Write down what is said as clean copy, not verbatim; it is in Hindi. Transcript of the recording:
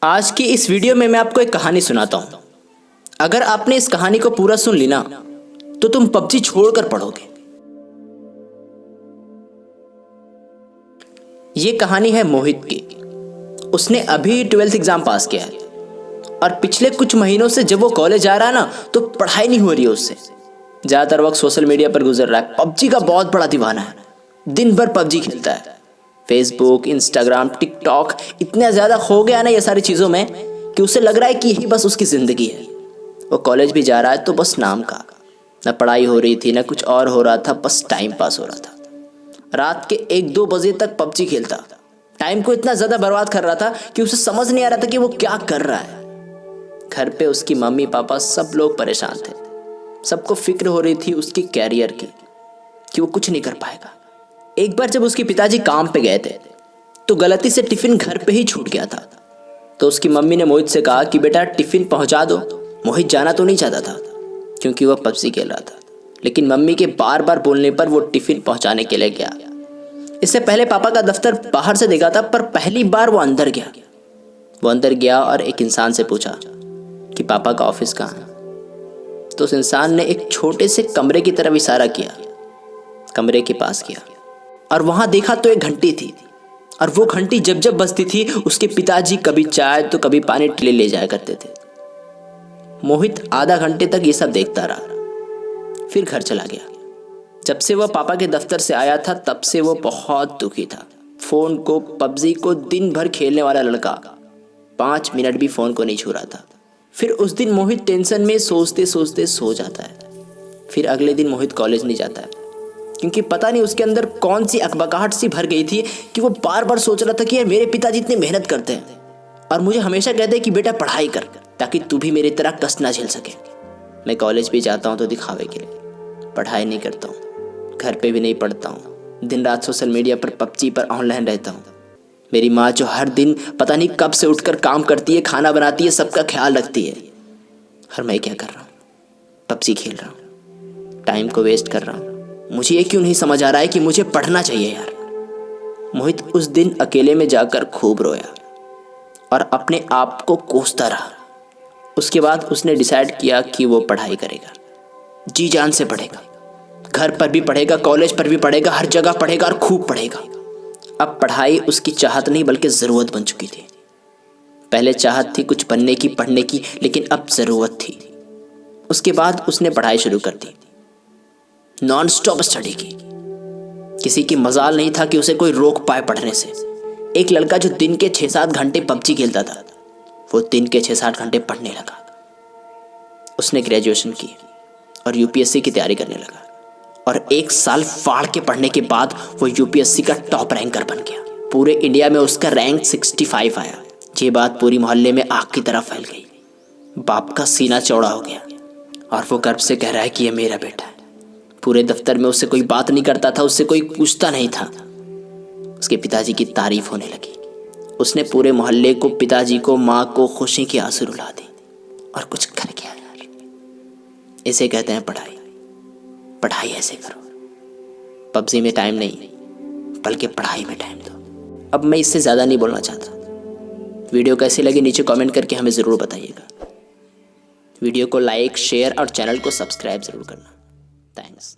आज की इस वीडियो में मैं आपको एक कहानी सुनाता हूँ। अगर आपने इस कहानी को पूरा सुन ली ना तो तुम पबजी छोड़कर पढ़ोगे। ये कहानी है मोहित की। उसने अभी 12th एग्जाम पास किया है और पिछले कुछ महीनों से जब वो कॉलेज जा रहा है ना तो पढ़ाई नहीं हो रही है उससे। ज़्यादातर वक्त सोशल मीडिया पर गुजर रहा है। पबजी का बहुत बड़ा दीवाना है। दिन भर पबजी खेलता है। फेसबुक, इंस्टाग्राम, टिकटॉक, इतना ज़्यादा खो गया ना ये सारी चीज़ों में कि उसे लग रहा है कि यही बस उसकी ज़िंदगी है। वो कॉलेज भी जा रहा है तो बस नाम का, ना पढ़ाई हो रही थी ना कुछ और हो रहा था, बस टाइम पास हो रहा था। रात के 1-2 बजे तक पबजी खेलता, टाइम को इतना ज़्यादा बर्बाद कर रहा था कि उसे समझ नहीं आ रहा था कि वो क्या कर रहा है। घर पे उसकी मम्मी पापा सब लोग परेशान थे। सबको फिक्र हो रही थी उसके कैरियर की कि वो कुछ नहीं कर पाएगा। एक बार जब उसके पिताजी काम पे गए थे तो गलती से टिफिन घर पे ही छूट गया था। तो उसकी मम्मी ने मोहित से कहा कि बेटा टिफिन पहुंचा दो। मोहित जाना तो नहीं चाहता था क्योंकि वह पबजी खेल रहा था, लेकिन मम्मी के बार बार बोलने पर वो टिफिन पहुंचाने के लिए गया। इससे पहले पापा का दफ्तर बाहर से देखा था, पर पहली बार वो अंदर गया। वो अंदर गया और एक इंसान से पूछा कि पापा का ऑफिस कहाँ है। तो उस इंसान ने एक छोटे से कमरे की तरफ इशारा किया। कमरे के पास गया और वहां देखा तो एक घंटी थी, और वो घंटी जब जब बजती थी उसके पिताजी कभी चाय तो कभी पानी टिले ले जाया करते थे। मोहित आधा घंटे तक ये सब देखता रहा, फिर घर चला गया। जब से वह पापा के दफ्तर से आया था तब से वो बहुत दुखी था। फोन को, पबजी को दिन भर खेलने वाला लड़का 5 मिनट भी फोन को नहीं छू रहा था। फिर उस दिन मोहित टेंशन में सोचते सोचते सो जाता है। फिर अगले दिन मोहित कॉलेज नहीं जाता है क्योंकि पता नहीं उसके अंदर कौन सी अकबकाहट सी भर गई थी कि वो बार बार सोच रहा था कि यार मेरे पिताजी इतनी मेहनत करते हैं और मुझे हमेशा कहते हैं कि बेटा पढ़ाई कर ताकि तू भी मेरी तरह कष्ट ना झेल सके। मैं कॉलेज भी जाता हूँ तो दिखावे के लिए, पढ़ाई नहीं करता हूँ, घर पे भी नहीं पढ़ता हूँ, दिन रात सोशल मीडिया पर पबजी पर ऑनलाइन रहता हूँ। मेरी माँ जो हर दिन पता नहीं कब से उठकर काम करती है, खाना बनाती है, सबका ख्याल रखती है, और मैं क्या कर रहा हूँ? पबजी खेल रहा हूँ, टाइम को वेस्ट कर रहा हूँ। मुझे ये क्यों नहीं समझ आ रहा है कि मुझे पढ़ना चाहिए यार। मोहित उस दिन अकेले में जाकर खूब रोया और अपने आप को कोसता रहा। उसके बाद उसने डिसाइड किया कि वो पढ़ाई करेगा, जी जान से पढ़ेगा, घर पर भी पढ़ेगा, कॉलेज पर भी पढ़ेगा, हर जगह पढ़ेगा और खूब पढ़ेगा। अब पढ़ाई उसकी चाहत नहीं बल्कि ज़रूरत बन चुकी थी। पहले चाहत थी कुछ बनने की, पढ़ने की, लेकिन अब ज़रूरत थी। उसके बाद उसने पढ़ाई शुरू कर दी, नॉन स्टॉप स्टडी की। किसी की मजाल नहीं था कि उसे कोई रोक पाए पढ़ने से। एक लड़का जो दिन के 6-7 घंटे पबजी खेलता था वो दिन के 6-7 घंटे पढ़ने लगा। उसने ग्रेजुएशन की और यूपीएससी की तैयारी करने लगा, और 1 साल फाड़ के पढ़ने के बाद वो यूपीएससी का टॉप रैंकर बन गया। पूरे इंडिया में उसका रैंक 65 आया। ये बात पूरी मोहल्ले में आग की तरह फैल गई। बाप का सीना चौड़ा हो गया और वो गर्व से कह रहा है कि ये मेरा बेटा है। पूरे दफ्तर में उससे कोई बात नहीं करता था, उससे कोई पूछता नहीं था। उसके पिताजी की तारीफ होने लगी। उसने पूरे मोहल्ले को, पिताजी को, माँ को खुशी की आंसू रुला दी। और कुछ कर गया यार। इसे कहते हैं पढ़ाई। पढ़ाई ऐसे करो, पबजी में टाइम नहीं बल्कि पढ़ाई में टाइम दो। अब मैं इससे ज़्यादा नहीं बोलना चाहता। वीडियो कैसी लगी नीचे कमेंट करके हमें ज़रूर बताइएगा। वीडियो को लाइक, शेयर और चैनल को सब्सक्राइब ज़रूर करना। थैंक्स।